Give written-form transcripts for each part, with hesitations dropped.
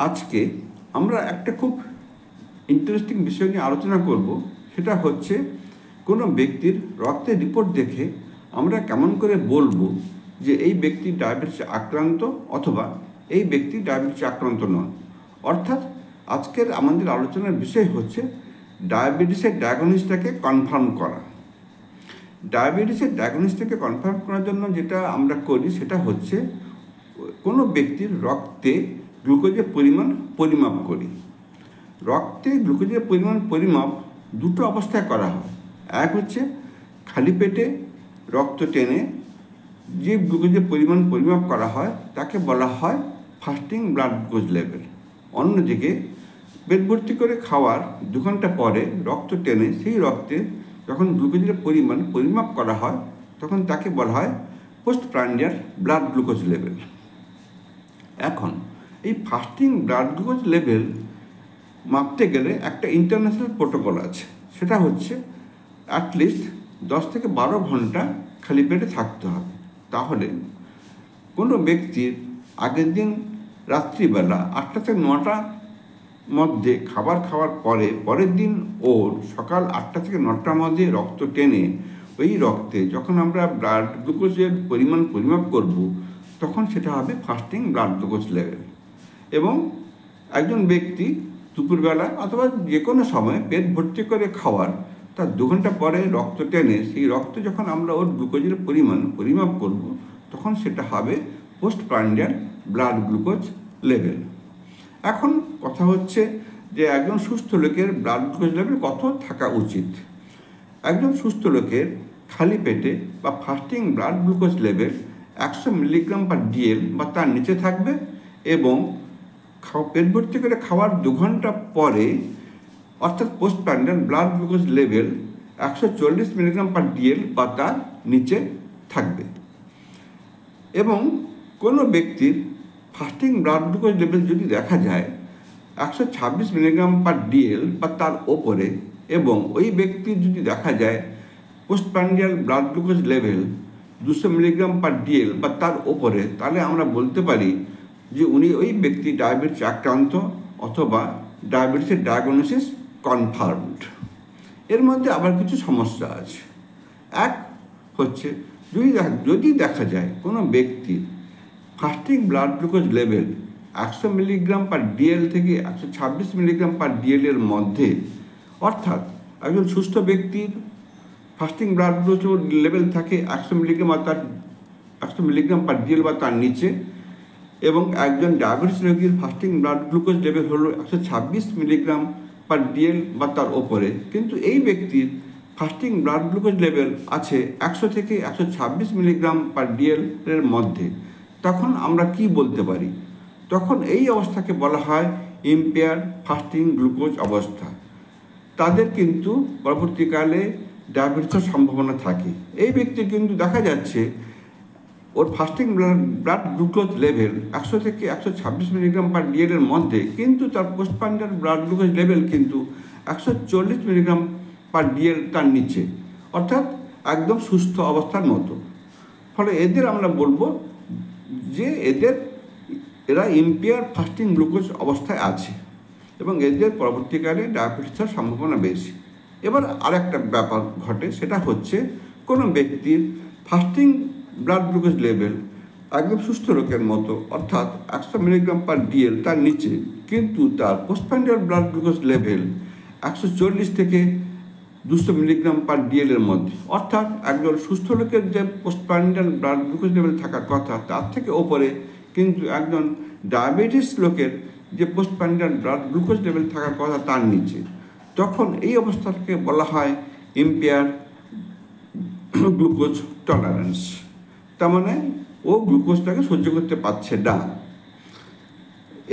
আজকে আমরা একটা খুব ইন্টারেস্টিং বিষয় নিয়ে আলোচনা করব। সেটা হচ্ছে কোনো ব্যক্তির রক্তের রিপোর্ট দেখে আমরা কেমন করে বলবো যে এই ব্যক্তি ডায়াবেটিসে আক্রান্ত অথবা এই ব্যক্তি ডায়াবেটিসে আক্রান্ত নন। অর্থাৎ আজকের আমাদের আলোচনার বিষয় হচ্ছে ডায়াবেটিসের ডায়াগনোসিসটাকে কনফার্ম করা। ডায়াবেটিসের ডায়াগনোসিসটাকে কনফার্ম করার জন্য যেটা আমরা করি সেটা হচ্ছে কোনো ব্যক্তির রক্তে গ্লুকোজের পরিমাণ পরিমাপ করি। রক্তে গ্লুকোজের পরিমাপ দুটো অবস্থায় করা হয়। এক হচ্ছে খালি পেটে রক্ত টেনে যে গ্লুকোজের পরিমাপ করা হয় তাকে বলা হয় ফাস্টিং ব্লাড গ্লুকোজ লেভেল। অন্যদিকে পেট ভর্তি করে খাওয়ার 2 ঘন্টা পরে রক্ত টেনে সেই রক্তে যখন গ্লুকোজের পরিমাপ করা হয় তখন তাকে বলা হয় পোস্টপ্রান্ডিয়াল ব্লাড গ্লুকোজ লেভেল। এখন এই ফাস্টিং ব্লাড গ্লুকোজ লেভেল মাপতে গেলে একটা ইন্টারন্যাশনাল প্রোটোকল আছে। সেটা হচ্ছে অ্যাটলিস্ট 10 থেকে 12 ঘন্টা খালি পেটে থাকতে হবে। তাহলে কোনো ব্যক্তির আগের দিন রাত্রিবেলা 8টা থেকে 9টার মধ্যে খাবার খাওয়ার পরের দিন ওর সকাল 8টা থেকে 9টার মধ্যে রক্ত টেনে ওই রক্তে যখন আমরা ব্লাড গ্লুকোজের পরিমাপ করব তখন সেটা হবে ফাস্টিং ব্লাড গ্লুকোজ লেভেল। এবং একজন ব্যক্তি দুপুরবেলা অথবা যে কোনো সময় পেট ভর্তি করে খাওয়ার তার 2 ঘন্টা পরে রক্ত টেনে সেই রক্ত যখন আমরা ওর গ্লুকোজের পরিমাপ করব তখন সেটা হবে পোস্টপ্রান্ডিয়াল ব্লাড গ্লুকোজ লেভেল। এখন কথা হচ্ছে যে একজন সুস্থ লোকের ব্লাড গ্লুকোজ লেভেল কত থাকা উচিত। একজন সুস্থ লোকের খালি পেটে বা fasting blood glucose level 100 mg/dl বা তার নিচে থাকবে এবং পেট ভর্তি করে খাওয়ার 2 ঘন্টা পরে অর্থাৎ postprandial blood glucose level 140 mg/dl বা তার নিচে থাকবে। এবং কোনো ব্যক্তির ফাস্টিং ব্লাড গ্লুকোজ লেভেল যদি দেখা যায় 126 mg/dl বা তার ওপরে এবং ওই ব্যক্তির যদি দেখা যায় postprandial blood glucose level 200 mg/dl বা তার ওপরে, তাহলে আমরা বলতে পারি যে ওই ব্যক্তি ডায়াবেটিস আক্রান্ত অথবা ডায়াবেটিসের ডায়াগনোসিস কনফার্মড। এর মধ্যে আবার কিছু সমস্যা আছে। এক হচ্ছে যদি দেখা যায় কোনো ব্যক্তির fasting blood glucose level 100 mg/dl থেকে 126 mg/dl এর মধ্যে, অর্থাৎ একজন সুস্থ ব্যক্তির ফাস্টিং ব্লাড গ্লুকোজ লেভেল থাকে 100 mg/dl বা তার নিচে এবং একজন ডায়াবেটিস রোগীর ফাস্টিং ব্লাড গ্লুকোজ লেভেল হলো 126 mg/dl বা তার ওপরে, কিন্তু এই ব্যক্তির ফাস্টিং ব্লাড গ্লুকোজ লেভেল আছে 100 থেকে 126 mg/dl এর মধ্যে, তখন আমরা কি বলতে পারি? তখন এই অবস্থাকে বলা হয় ইম্পেয়ার্ড ফাস্টিং গ্লুকোজ অবস্থা। তাদের কিন্তু পরবর্তীকালে ডায়াবেটিসের সম্ভাবনা থাকে। এই ব্যক্তি কিন্তু দেখা যাচ্ছে ওর ফাস্টিং ব্লাড গ্লুকোজ লেভেল 100 থেকে 126 mg/dl এর মধ্যে, কিন্তু তার পোস্টপ্রান্ডিয়াল ব্লাড গ্লুকোজ লেভেল কিন্তু 140 mg/dl তার নিচে, অর্থাৎ একদম সুস্থ অবস্থার মতো। ফলে এদের আমরা বলবো যে এরা ইম্পেয়ার ফাস্টিং গ্লুকোজ অবস্থায় আছে এবং এদের পরবর্তীকালে ডায়াবেটিসের সম্ভাবনা বেশি। এবার আরেকটা ব্যাপার ঘটে, সেটা হচ্ছে কোনো ব্যক্তির ফাস্টিং ব্লাড গ্লুকোজ লেভেল একদম সুস্থ লোকের মতো, অর্থাৎ 100 mg/dl তার নিচে, কিন্তু তার পোস্টপ্রান্ডিয়াল ব্লাড গ্লুকোজ লেভেল 140 থেকে 200 mg/dl এর মধ্যে, অর্থাৎ একজন সুস্থ লোকের যে পোস্টপ্রান্ডিয়াল ব্লাড গ্লুকোজ লেভেল থাকার কথা তার থেকে ওপরে, কিন্তু একজন ডায়াবেটিস লোকের যে পোস্টপ্রান্ডিয়াল ব্লাড গ্লুকোজ লেভেল থাকার কথা তার নিচে, তখন এই অবস্থাটাকে বলা হয় ইম্পেয়ার গ্লুকোজ টলারেন্স। তার মানে ও গ্লুকোজটাকে সহ্য করতে পারছে না।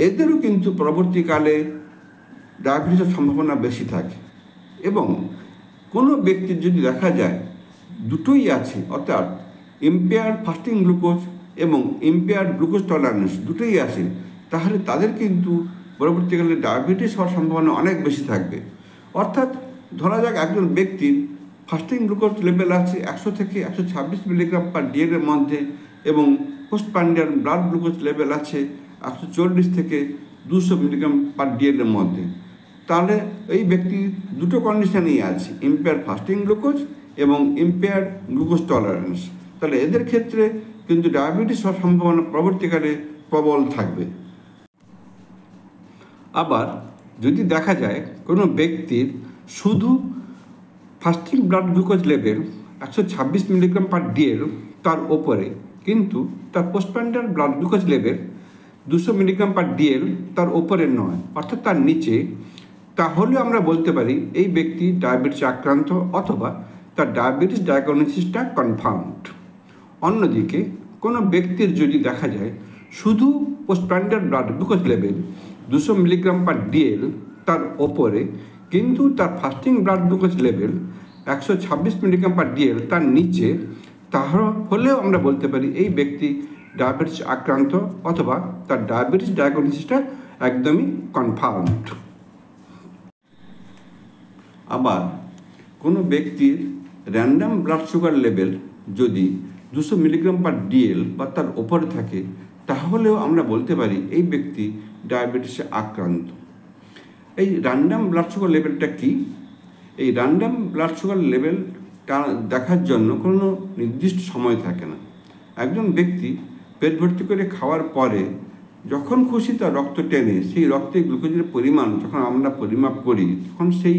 এদেরও কিন্তু পরবর্তীকালে ডায়াবেটিসের সম্ভাবনা বেশি থাকে। এবং কোনো ব্যক্তির যদি দেখা যায় দুটোই আছে, অর্থাৎ ইম্পেয়ার্ড ফাস্টিং গ্লুকোজ এবং ইম্পেয়ার্ড গ্লুকোজ টলারেন্স দুটোই আছে, তাহলে তাদের কিন্তু পরবর্তীকালে ডায়াবেটিস হওয়ার সম্ভাবনা অনেক বেশি থাকবে। অর্থাৎ ধরা যাক একজন ব্যক্তির ফাস্টিং গ্লুকোজ লেভেল আছে 100 থেকে 126 mg/dl এর মধ্যে এবং পোস্টপ্রান্ডিয়াল ব্লাড গ্লুকোজ লেভেল আছে 140 থেকে 200 মিলিগ্রাম পার ডিএল এর মধ্যে, তাহলে এই ব্যক্তি দুটো কন্ডিশনেই আছে, ইম্পেয়ার ফাস্টিং গ্লুকোজ এবং ইম্পেয়ার গ্লুকোজ টলারেন্স। তাহলে এদের ক্ষেত্রে কিন্তু ডায়াবেটিস হওয়ার সম্ভাবনা পরবর্তীকালে প্রবল থাকবে। আবার যদি দেখা যায় কোনো ব্যক্তির শুধু fasting blood glucose level 126 milligram per DL তার ওপরে, কিন্তু তার postprandial blood glucose level 200 milligram per DL তার ওপরে নয়, অর্থাৎ তার নিচে, তাহলে আমরা বলতে পারি এই ব্যক্তি ডায়াবেটিস আক্রান্ত অথবা তার ডায়াবেটিস ডায়াগনোসিসটা কনফার্মড। অন্যদিকে কোনো ব্যক্তির যদি দেখা যায় শুধু postprandial blood glucose level 200 milligram per DL তার ওপরে, কিন্তু তার fasting blood glucose level 126 milligram per DL তার নিচে, তাহলেও আমরা বলতে পারি এই ব্যক্তি ডায়াবেটিস আক্রান্ত অথবা তার ডায়াবেটিস ডায়াগনোসিসটা একদমই কনফার্মড। আবার কোনো ব্যক্তির র্যান্ডাম ব্লাড সুগার লেভেল যদি 200 মিলিগ্রাম পার ডিএল বা তার ওপরে থাকে, তাহলেও আমরা বলতে পারি এই ব্যক্তি ডায়াবেটিসে আক্রান্ত। এই র্যান্ডাম ব্লাড সুগার লেভেলটা কি? এই র্যান্ডাম ব্লাড সুগার লেভেলটা দেখার জন্য কোনো নির্দিষ্ট সময় থাকে না। একজন ব্যক্তি পেট ভর্তি করে খাওয়ার পরে যখন খুশি তার রক্ত টেনে সেই রক্তে গ্লুকোজের পরিমাণ যখন আমরা পরিমাপ করি, তখন সেই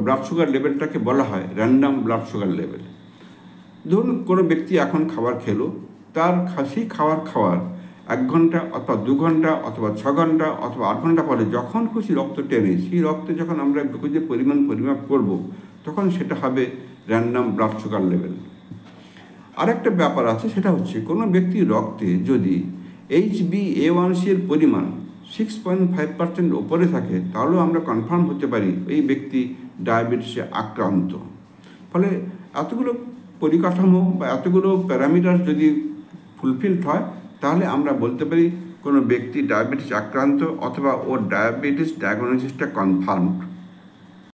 ব্লাড সুগার লেভেলটাকে বলা হয় র্যান্ডাম ব্লাড সুগার লেভেল। ধরুন কোনো ব্যক্তি এখন খাবার খেলো, তার সেই খাওয়ার 1 ঘন্টা অথবা 2 ঘন্টা অথবা 6 ঘন্টা অথবা 8 ঘন্টা পরে যখন খুশি রক্ত টেনে সেই রক্তে যখন আমরা গ্লুকোজের পরিমাণ পরিমাপ করব, তখন সেটা হবে র্যান্ডাম ব্লাড সুগার লেভেল। আরেকটা ব্যাপার আছে, সেটা হচ্ছে কোনো ব্যক্তির রক্তে যদি HbA1c এর পরিমাণ 6.5% ওপরে থাকে, তাহলেও আমরা কনফার্ম হতে পারি এই ব্যক্তি ডায়াবেটিসে আক্রান্ত। ফলে এতগুলো পরিকাঠামো বা এতগুলো প্যারামিটার যদি ফুলফিলড হয়, তাহলে আমরা বলতে পারি কোনো ব্যক্তি ডায়াবেটিস আক্রান্ত অথবা ওর ডায়াবেটিস ডায়াগনোসিসটা কনফার্মড।